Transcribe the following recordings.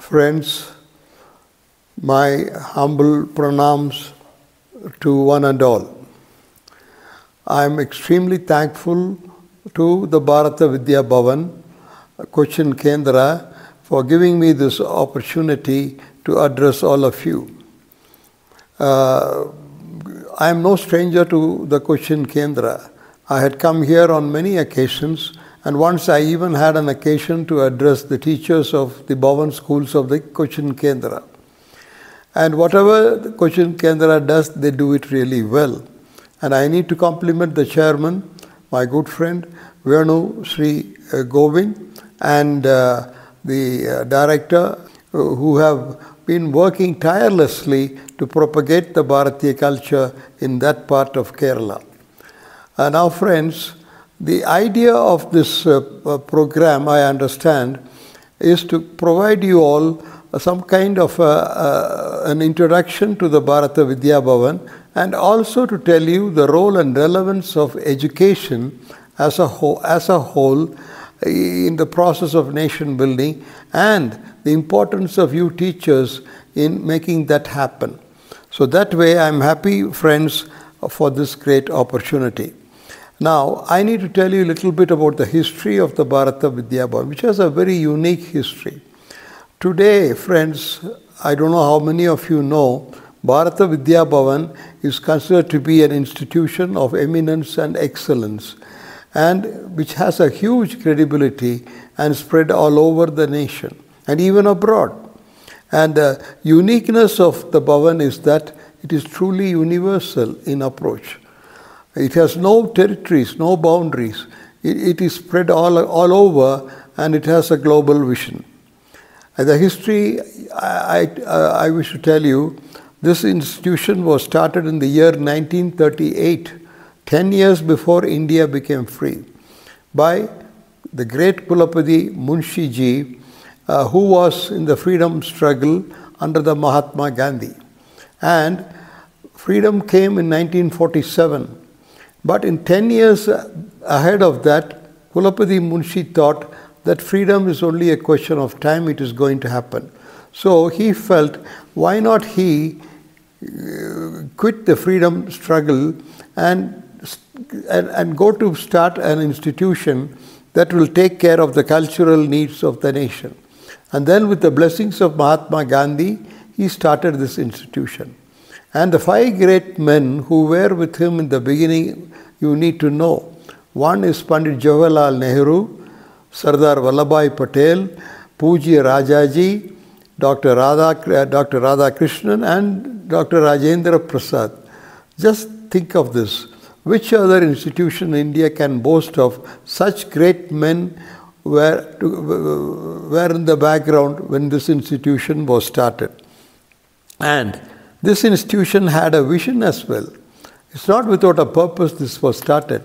Friends, my humble pranams to one and all. I am extremely thankful to the Bharata Vidya Bhavan, Kochi and Kendra, for giving me this opportunity to address all of you. I am no stranger to the Kochi and Kendra. I had come here on many occasions, and once I even had an occasion to address the teachers of the Bhavan schools of the Kochi and Kendra. And whatever the Kochi and Kendra does, they do it really well. And I need to compliment the chairman, my good friend, Venu Sri Govind, and the director who have been working tirelessly to propagate the Bharatiya culture in that part of Kerala. Now friends, the idea of this program, I understand, is to provide you all some kind of an introduction to the Bharata Vidya Bhavan, and also to tell you the role and relevance of education as a whole in the process of nation building, and the importance of you teachers in making that happen. So that way I am happy, friends, for this great opportunity. Now, I need to tell you a little bit about the history of the Bharata Vidya Bhavan, which has a very unique history. Today, friends, I don't know how many of you know, Bharata Vidya Bhavan is considered to be an institution of eminence and excellence, and which has a huge credibility and spread all over the nation and even abroad. And the uniqueness of the Bhavan is that it is truly universal in approach. It has no territories, no boundaries. It is spread all over, and it has a global vision. And the history, I wish to tell you, this institution was started in the year 1938, 10 years before India became free, by the great Kulapati Munshi Ji, who was in the freedom struggle under the Mahatma Gandhi. And freedom came in 1947. But in 10 years ahead of that, Kulapati Munshi thought that freedom is only a question of time, it is going to happen. So he felt, why not he quit the freedom struggle and go to start an institution that will take care of the cultural needs of the nation. And then with the blessings of Mahatma Gandhi, he started this institution. And the 5 great men who were with him in the beginning, you need to know. One is Pandit Jawaharlal Nehru, Sardar Vallabhbhai Patel, Pujya Rajaji, Dr. Radhakrishnan, and Dr. Rajendra Prasad. Just think of this. Which other institution in India can boast of such great men were in the background when this institution was started? And this institution had a vision as well. It's not without a purpose this was started.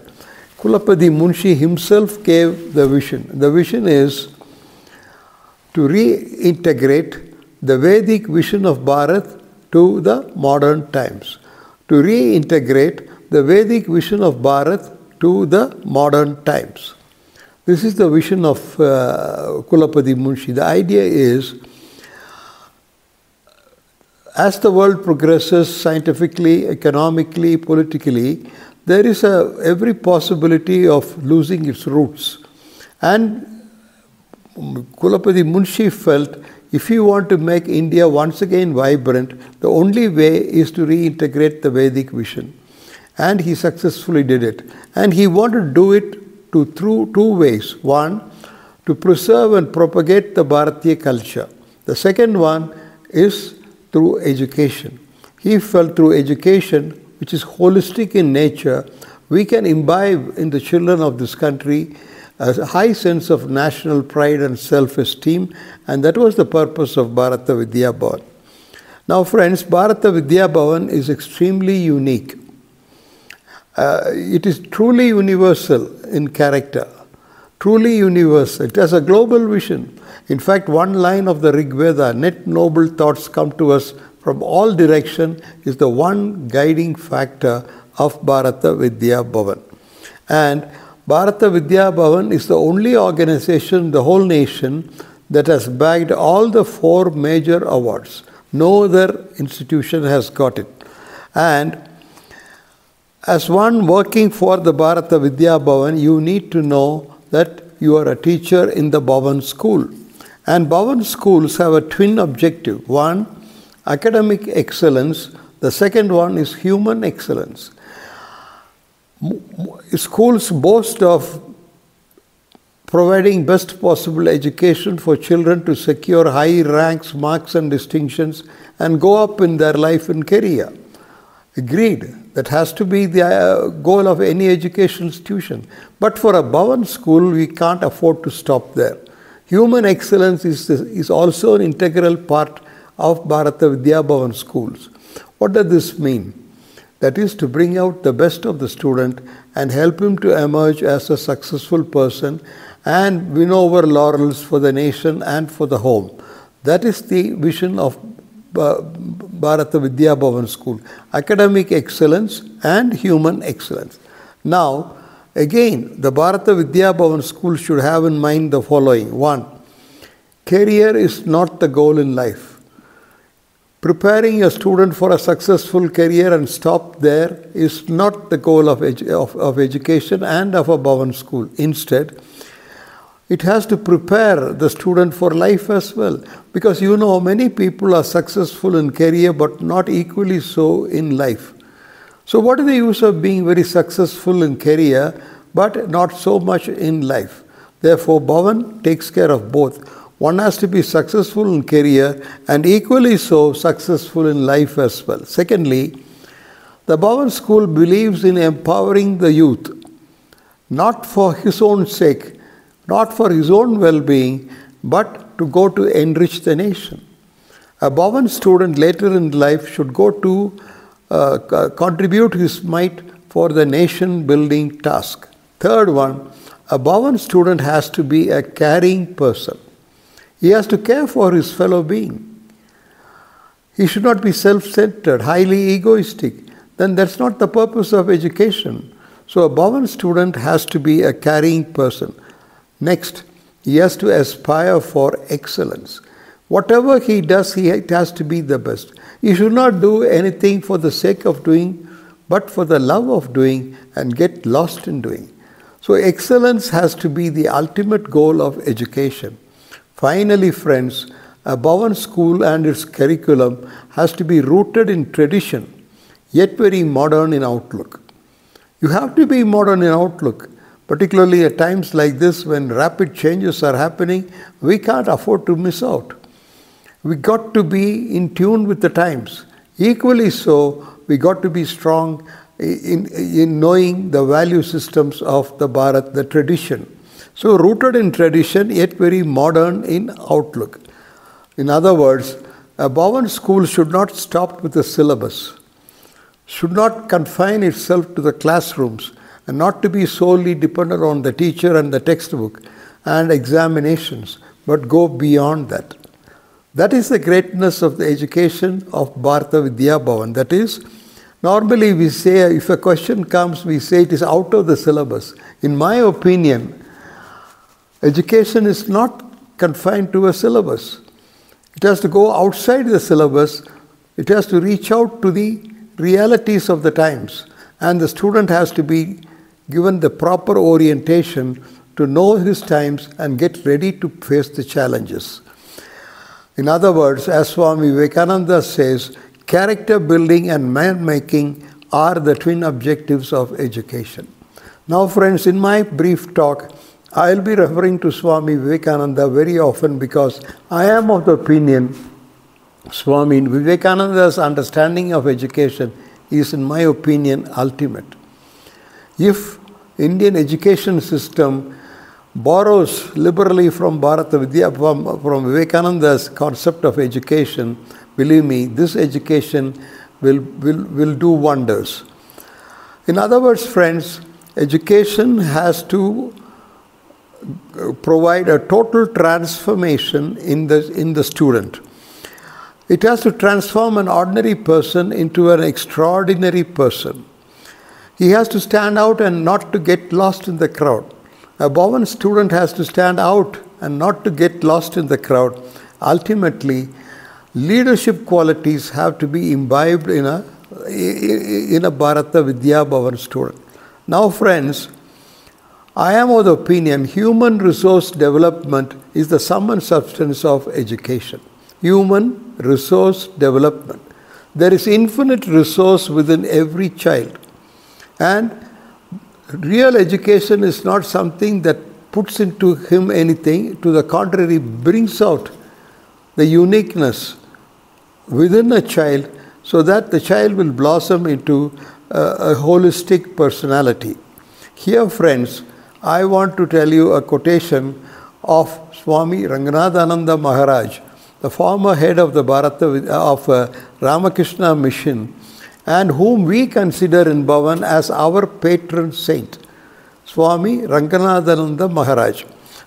Kulapati Munshi himself gave the vision. The vision is to reintegrate the Vedic vision of Bharat to the modern times. To reintegrate the Vedic vision of Bharat to the modern times. This is the vision of Kulapati Munshi. The idea is, as the world progresses scientifically, economically, politically, there is every possibility of losing its roots. And Kulapati Munshi felt, if you want to make India once again vibrant, the only way is to reintegrate the Vedic vision. And he successfully did it. And he wanted to do it through 2 ways. One, to preserve and propagate the Bharatiya culture. The second one is through education. He felt through education, which is holistic in nature, we can imbibe in the children of this country a high sense of national pride and self-esteem, and that was the purpose of Bharata Vidya Bhavan. Now friends, Bharata Vidya Bhavan is extremely unique. It is truly universal in character, truly universal. It has a global vision. In fact, one line of the Rig Veda, net noble thoughts come to us from all direction, is the one guiding factor of Bharata Vidya Bhavan. And Bharata Vidya Bhavan is the only organization in the whole nation that has bagged all the 4 major awards. No other institution has got it. And as one working for the Bharata Vidya Bhavan, you need to know that you are a teacher in the Bhavan school. And Bhavan schools have a twin objective. One, academic excellence. The second one is human excellence. Schools boast of providing best possible education for children to secure high ranks, marks and distinctions and go up in their life and career. Agreed. That has to be the goal of any education institution. But for a Bhavan school, we can't afford to stop there. Human excellence is also an integral part of Bharata Vidya Bhavan schools. What does this mean? That is to bring out the best of the student and help him to emerge as a successful person and win over laurels for the nation and for the home. That is the vision of Bharata Vidya Bhavan school. Academic excellence and human excellence. Now, again, the Bharata Vidya Bhavan school should have in mind the following. 1. Career is not the goal in life. Preparing a student for a successful career and stop there is not the goal of education and of a Bhavan school. Instead, it has to prepare the student for life as well. Because you know, many people are successful in career but not equally so in life. So what is the use of being very successful in career but not so much in life? Therefore, Bhavan takes care of both. One has to be successful in career and equally so successful in life as well. Secondly, the Bhavan school believes in empowering the youth, not for his own sake, not for his own well-being, but to go to enrich the nation. A Bhavan student later in life should go to contribute his might for the nation-building task. Third one, a Bhavan student has to be a caring person. He has to care for his fellow being. He should not be self-centered, highly egoistic. Then that's not the purpose of education. So a Bhavan student has to be a caring person. Next, he has to aspire for excellence. Whatever he does, it has to be the best. He should not do anything for the sake of doing, but for the love of doing and get lost in doing. So excellence has to be the ultimate goal of education. Finally, friends, a Bhavan school and its curriculum has to be rooted in tradition, yet very modern in outlook. You have to be modern in outlook. Particularly at times like this when rapid changes are happening, we can't afford to miss out. We got to be in tune with the times. Equally so, we got to be strong in knowing the value systems of the Bharat, the tradition. So rooted in tradition, yet very modern in outlook. In other words, a Bhavan school should not stop with the syllabus, should not confine itself to the classrooms, and not to be solely dependent on the teacher and the textbook and examinations, but go beyond that. That is the greatness of the education of Bharata Vidya Bhavan. That is, normally we say, if a question comes, we say it is out of the syllabus. In my opinion, education is not confined to a syllabus. It has to go outside the syllabus. It has to reach out to the realities of the times. And the student has to be given the proper orientation to know his times and get ready to face the challenges. In other words, as Swami Vivekananda says, character building and man making are the twin objectives of education. Now friends, in my brief talk, I will be referring to Swami Vivekananda very often because I am of the opinion Swami Vivekananda's understanding of education is, in my opinion, ultimate. If Indian education system borrows liberally from Bharata Vidya, from Vivekananda's concept of education, believe me, this education will do wonders. In other words, friends, education has to provide a total transformation in the student. It has to transform an ordinary person into an extraordinary person. He has to stand out and not to get lost in the crowd. A Bhavan student has to stand out and not to get lost in the crowd. Ultimately, leadership qualities have to be imbibed in a Bharata Vidya Bhavan student. Now friends, I am of the opinion human resource development is the sum and substance of education. Human resource development. There is infinite resource within every child. And real education is not something that puts into him anything. To the contrary, brings out the uniqueness within a child so that the child will blossom into a holistic personality. Here, friends, I want to tell you a quotation of Swami Ranganathananda Maharaj, the former head of the Ramakrishna Mission, and whom we consider in Bhavan as our patron saint, Swami Ranganathananda Maharaj.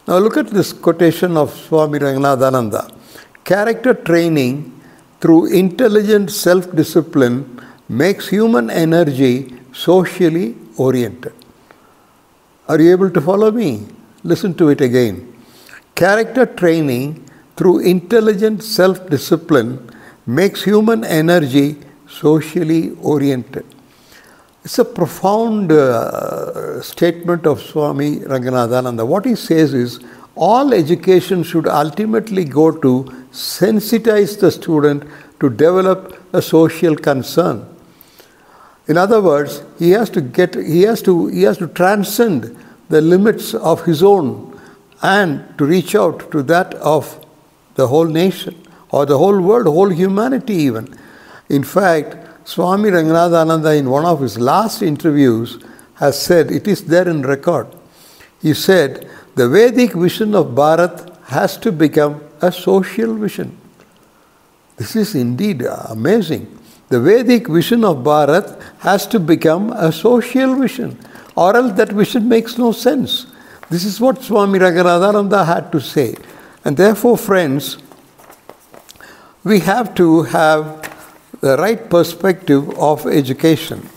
Now look at this quotation of Swami Ranganathananda. Character training through intelligent self-discipline makes human energy socially oriented. Are you able to follow me? Listen to it again. Character training through intelligent self-discipline makes human energy socially oriented. It's a profound statement of Swami Ranganathananda. What he says is, all education should ultimately go to sensitize the student to develop a social concern. In other words, he has to transcend the limits of his own and to reach out to that of the whole nation or the whole world, whole humanity even. In fact, Swami Ranganathananda in one of his last interviews has said, it is there in record, he said, the Vedic vision of Bharat has to become a social vision. This is indeed amazing. The Vedic vision of Bharat has to become a social vision, or else that vision makes no sense. This is what Swami Ranganathananda had to say. And therefore, friends, we have to have the right perspective of education.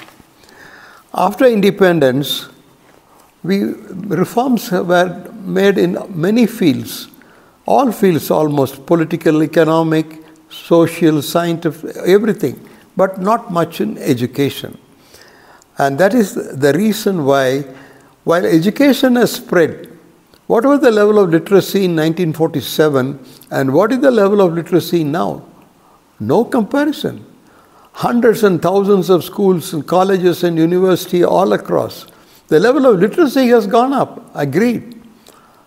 After independence, reforms were made in many fields, all fields almost, political, economic, social, scientific, everything, but not much in education. And that is the reason why, while education has spread, what was the level of literacy in 1947 and what is the level of literacy now? No comparison. Hundreds and thousands of schools and colleges and universities all across. The level of literacy has gone up, agreed.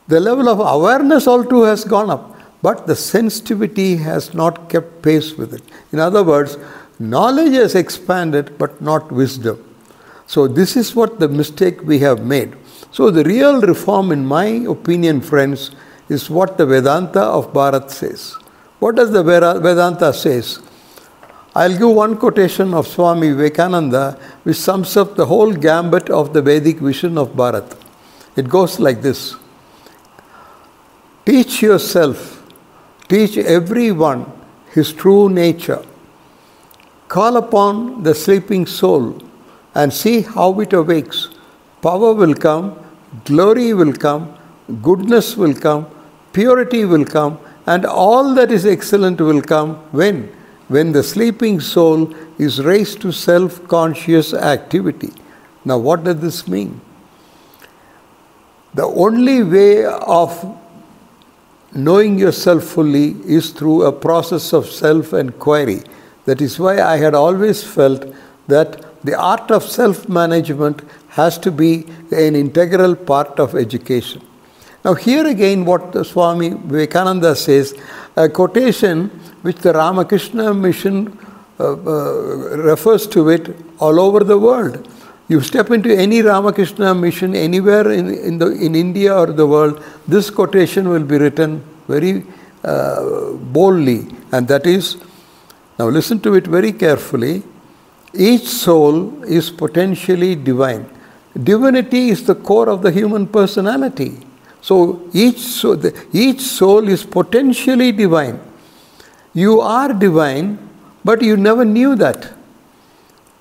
The level of awareness also has gone up, but the sensitivity has not kept pace with it. In other words, knowledge has expanded, but not wisdom. So this is what the mistake we have made. So the real reform, in my opinion, friends, is what the Vedanta of Bharat says. What does the Vedanta says? I'll give one quotation of Swami Vivekananda which sums up the whole gambit of the Vedic vision of Bharat. It goes like this. Teach yourself, teach everyone his true nature. Call upon the sleeping soul and see how it awakes. Power will come, glory will come, goodness will come, purity will come, and all that is excellent will come when? When the sleeping soul is raised to self-conscious activity. Now what does this mean? The only way of knowing yourself fully is through a process of self-enquiry. That is why I had always felt that the art of self-management has to be an integral part of education. Now here again what the Swami Vivekananda says, a quotation which the Ramakrishna Mission refers to it all over the world. You step into any Ramakrishna Mission anywhere in India or the world, this quotation will be written very boldly, and that is, now listen to it very carefully, each soul is potentially divine. Divinity is the core of the human personality. So each soul is potentially divine. You are divine, but you never knew that.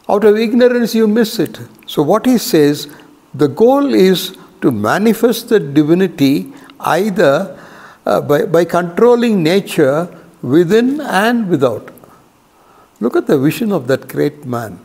Out of ignorance you miss it. So what he says, the goal is to manifest the divinity either by controlling nature within and without. Look at the vision of that great man.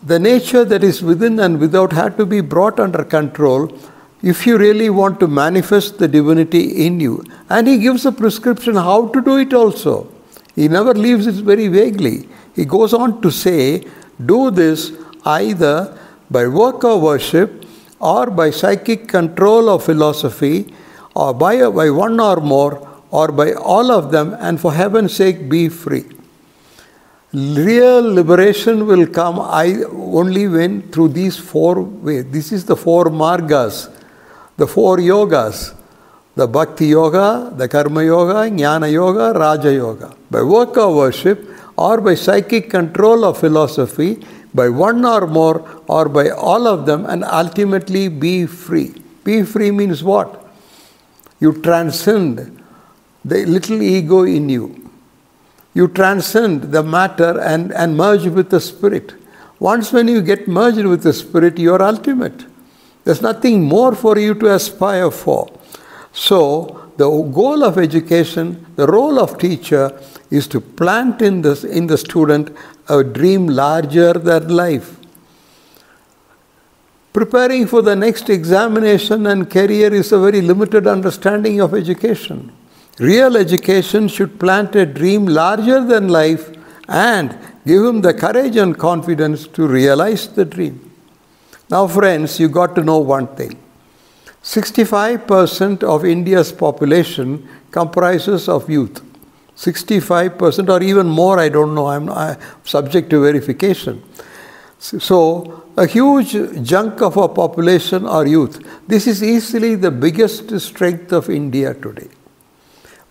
The nature that is within and without had to be brought under control if you really want to manifest the divinity in you. And he gives a prescription how to do it also. He never leaves it very vaguely. He goes on to say, do this either by work or worship, or by psychic control or philosophy, or by one or more, or by all of them, and for heaven's sake be free. Real liberation will come only when through these four ways. This is the four margas, the four yogas, the bhakti yoga, the karma yoga, jnana yoga, raja yoga. By work or worship, or by psychic control or philosophy, by one or more, or by all of them, and ultimately be free. Be free means what? You transcend the little ego in you. You transcend the matter and merge with the spirit. Once when you get merged with the spirit, you are ultimate. There's nothing more for you to aspire for. So, the goal of education, the role of teacher, is to plant in the student a dream larger than life. Preparing for the next examination and career is a very limited understanding of education. Real education should plant a dream larger than life and give him the courage and confidence to realize the dream. Now friends, you got to know one thing. 65% of India's population comprises of youth. 65% or even more, I don't know, I'm subject to verification. So, a huge chunk of our population are youth. This is easily the biggest strength of India today.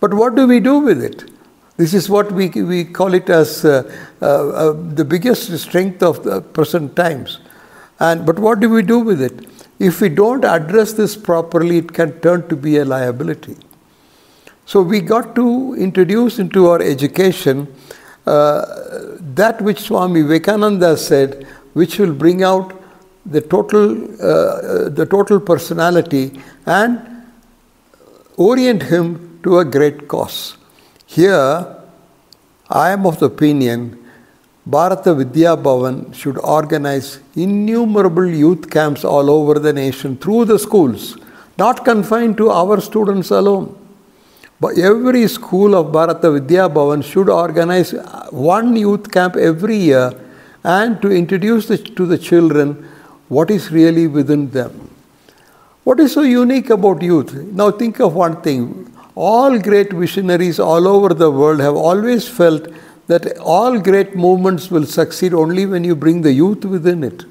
But what do we do with it? This is what we call it as the biggest strength of the present times. But what do we do with it? If we don't address this properly, it can turn to be a liability. So we got to introduce into our education that which Swami Vivekananda said, which will bring out the total personality and orient him to a great cause. Here, I am of the opinion Bharata Vidya Bhavan should organize innumerable youth camps all over the nation through the schools, not confined to our students alone. But every school of Bharata Vidya Bhavan should organize one youth camp every year and to introduce to the children what is really within them. What is so unique about youth? Now think of one thing. All great visionaries all over the world have always felt that all great movements will succeed only when you bring the youth within it.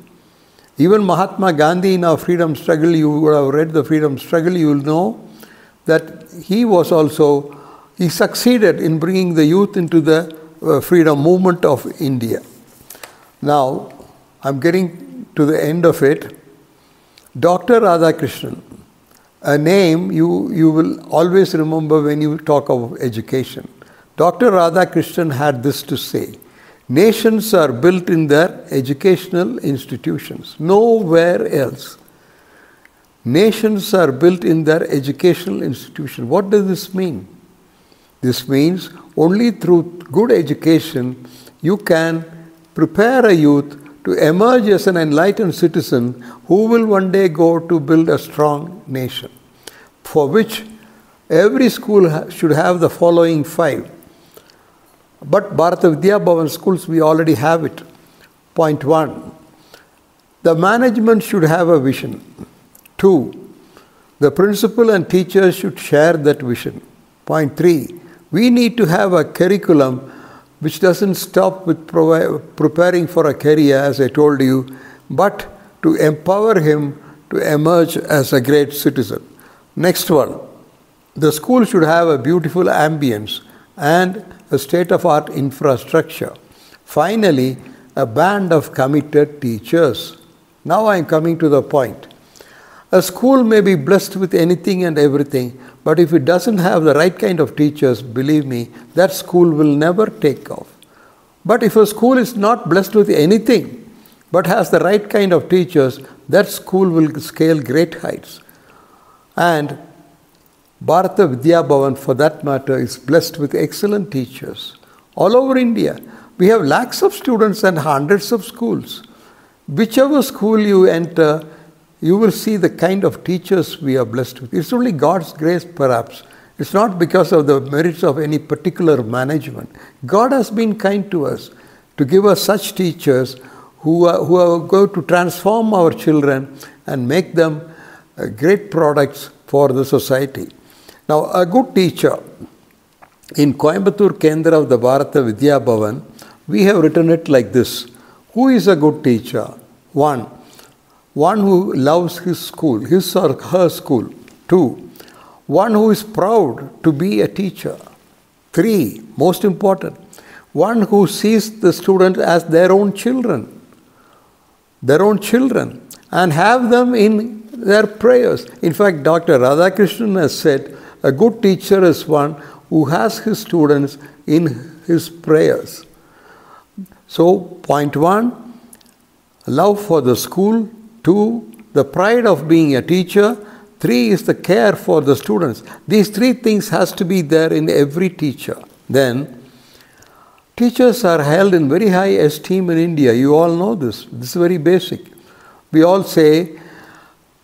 Even Mahatma Gandhi in our freedom struggle, you would have read the freedom struggle, you will know that he succeeded in bringing the youth into the freedom movement of India. Now, I'm getting to the end of it. Dr. Radhakrishnan, a name you will always remember when you talk of education. Dr. Radhakrishnan had this to say, nations are built in their educational institutions, nowhere else. Nations are built in their educational institutions. What does this mean? This means only through good education you can prepare a youth to emerge as an enlightened citizen who will one day go to build a strong nation, for which every school should have the following 5. But Bharata Vidya Bhavan schools, we already have it. Point 1, the management should have a vision. 2, the principal and teachers should share that vision. Point 3, we need to have a curriculum which doesn't stop with preparing for a career, as I told you, but to empower him to emerge as a great citizen. Next one, the school should have a beautiful ambience and a state-of-art infrastructure. Finally, a band of committed teachers. Now I am coming to the point. A school may be blessed with anything and everything, but if it doesn't have the right kind of teachers, believe me, that school will never take off. But if a school is not blessed with anything, but has the right kind of teachers, that school will scale great heights. And Bharata Vidya Bhavan, for that matter, is blessed with excellent teachers. All over India, we have lakhs of students and hundreds of schools. Whichever school you enter, you will see the kind of teachers we are blessed with. It's only God's grace, perhaps. It's not because of the merits of any particular management. God has been kind to us to give us such teachers who are going to transform our children and make them great products for the society. Now, a good teacher, in Coimbatore Kendra of the Bharata Vidya Bhavan, we have written it like this. Who is a good teacher? One who loves his school, his or her school. Two, one who is proud to be a teacher. Three, most important, one who sees the student as their own children, and have them in their prayers. In fact, Dr. Radhakrishnan has said, a good teacher is one who has his students in his prayers. So, point one, love for the school. Two, the pride of being a teacher. Three is the care for the students. These three things has to be there in every teacher. Then, teachers are held in very high esteem in India. You all know this. This is very basic. We all say,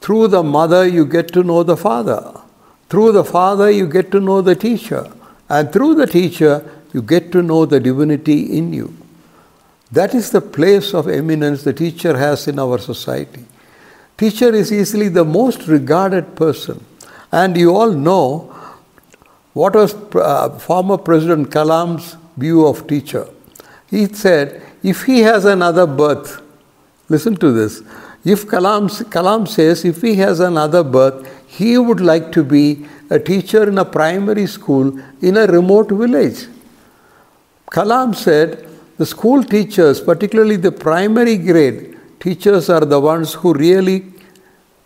through the mother you get to know the father. Through the father you get to know the teacher. And through the teacher you get to know the divinity in you. That is the place of eminence the teacher has in our society. Teacher is easily the most regarded person. And you all know what was former President Kalam's view of teacher. He said, if he has another birth, listen to this, if Kalam says, if he has another birth, he would like to be a teacher in a primary school in a remote village. Kalam said, the school teachers, particularly the primary grade teachers, are the ones who really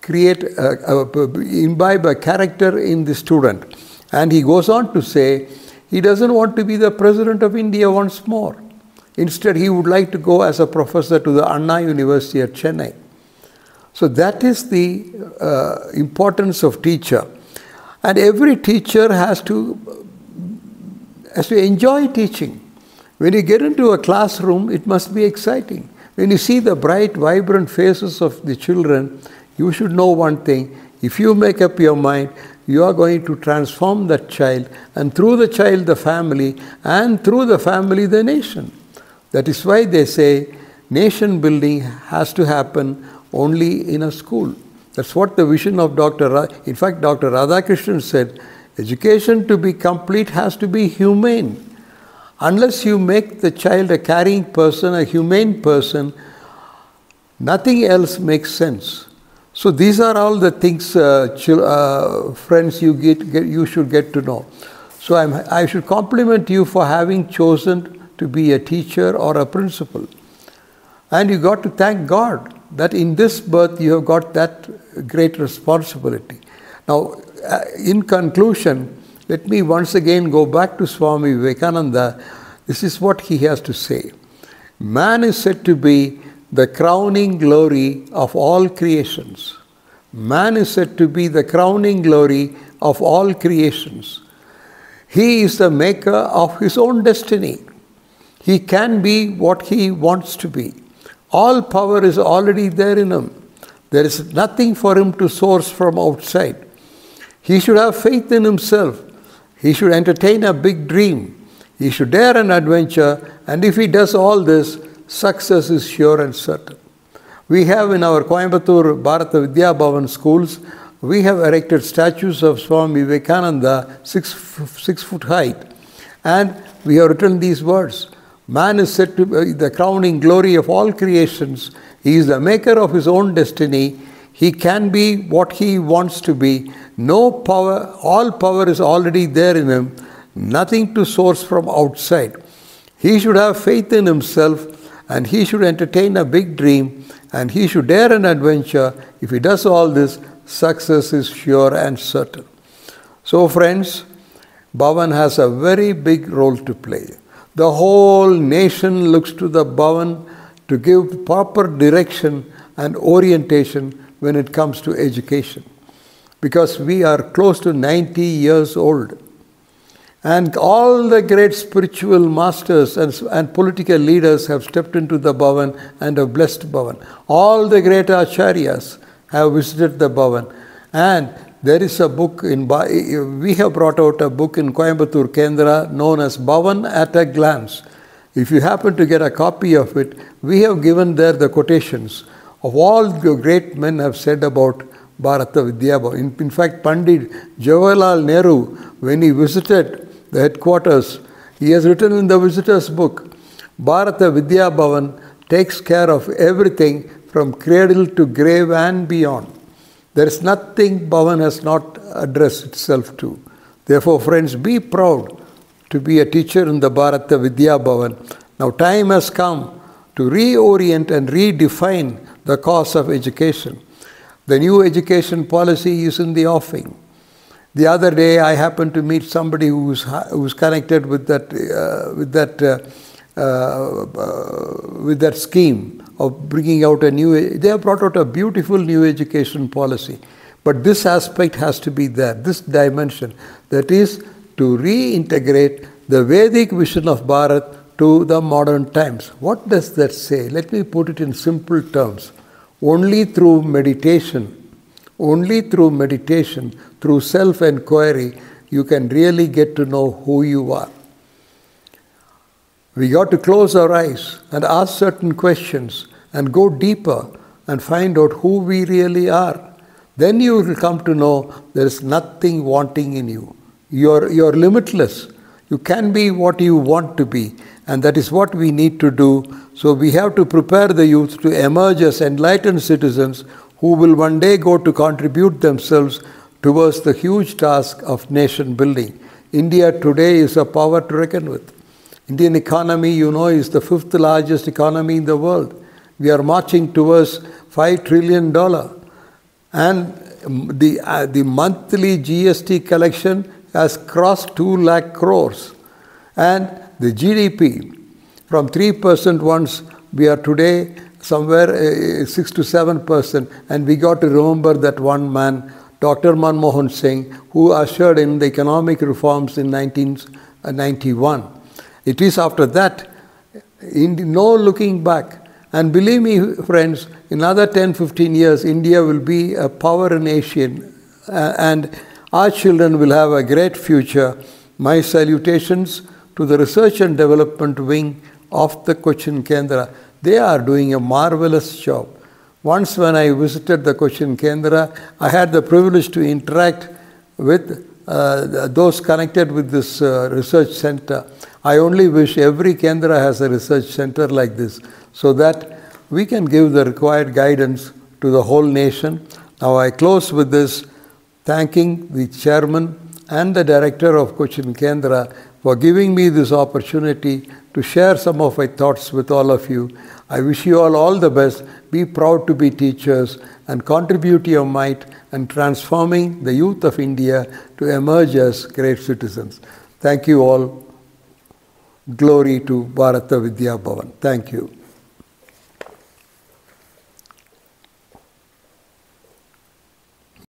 imbibe a character in the student. And he goes on to say, he doesn't want to be the President of India once more. Instead, he would like to go as a professor to the Anna University at Chennai. So that is the importance of teacher. And every teacher has to enjoy teaching. When you get into a classroom, it must be exciting. When you see the bright, vibrant faces of the children, you should know one thing. If you make up your mind, you are going to transform that child, and through the child, the family, and through the family, the nation. That is why they say nation building has to happen only in a school. That's what the vision of in fact, Dr. Radhakrishnan said, education to be complete has to be humane. Unless you make the child a caring person, a humane person, nothing else makes sense. So these are all the things, friends, you should get to know. So I should compliment you for having chosen to be a teacher or a principal. And you got to thank God that in this birth you have got that great responsibility. Now, in conclusion, let me once again go back to Swami Vivekananda. This is what he has to say. Man is said to be the crowning glory of all creations. Man is said to be the crowning glory of all creations. He is the maker of his own destiny. He can be what he wants to be. All power is already there in him. There is nothing for him to source from outside. He should have faith in himself. He should entertain a big dream. He should dare an adventure, and if he does all this, success is sure and certain. We have in our Coimbatore Bharata Vidya Bhavan schools, we have erected statues of Swami Vivekananda, 6 foot height. And we have written these words. Man is said to be the crowning glory of all creations. He is the maker of his own destiny. He can be what he wants to be. No power, all power is already there in him. Nothing to source from outside. He should have faith in himself, and he should entertain a big dream, and he should dare an adventure. If he does all this, success is sure and certain. So friends, Bhavan has a very big role to play. The whole nation looks to the Bhavan to give proper direction and orientation when it comes to education. because we are close to 90 years old. And all the great spiritual masters and political leaders have stepped into the Bhavan and have blessed Bhavan. All the great acharyas have visited the Bhavan. And there is a book, we have brought out a book in Coimbatore, Kendra, known as Bhavan at a Glance. If you happen to get a copy of it, we have given there the quotations of all the great men have said about Bharata Vidya Bhavan. In fact, Pandit Jawaharlal Nehru, when he visited the headquarters, he has written in the visitor's book, Bharata Vidya Bhavan takes care of everything from cradle to grave and beyond. There is nothing Bhavan has not addressed itself to. Therefore, friends, be proud to be a teacher in the Bharata Vidya Bhavan. Now time has come to reorient and redefine the cause of education. The new education policy is in the offing. The other day, I happened to meet somebody who's connected with that scheme of bringing out a new. They have brought out a beautiful new education policy, but this aspect has to be there. This dimension, that is, to reintegrate the Vedic vision of Bharat to the modern times. What does that say? Let me put it in simple terms. Only through meditation. Through self-enquiry, you can really get to know who you are. We got to close our eyes and ask certain questions and go deeper and find out who we really are. Then you will come to know there is nothing wanting in you. You're limitless. You can be what you want to be, and that is what we need to do. So we have to prepare the youth to emerge as enlightened citizens who will one day go to contribute themselves towards the huge task of nation building. India today is a power to reckon with. Indian economy, you know, is the 5th largest economy in the world. We are marching towards $5 trillion. And the monthly GST collection has crossed 2 lakh crores. And the GDP, from 3% once, we are today somewhere 6 to 7%. And we got to remember that one man, Dr. Manmohan Singh, who ushered in the economic reforms in 1991. It is after that, no looking back. And believe me, friends, in another 10-15 years, India will be a power in Asia, and our children will have a great future. My salutations to the Research and Development Wing of the Cochin Kendra. They are doing a marvelous job. Once when I visited the Cochin Kendra, I had the privilege to interact with those connected with this research center. I only wish every Kendra has a research center like this, so that we can give the required guidance to the whole nation. Now I close with this, thanking the chairman and the director of Cochin Kendra for giving me this opportunity to share some of my thoughts with all of you. I wish you all the best. Be proud to be teachers and contribute your might in transforming the youth of India to emerge as great citizens. Thank you all. Glory to Bharata Vidya Bhavan. Thank you.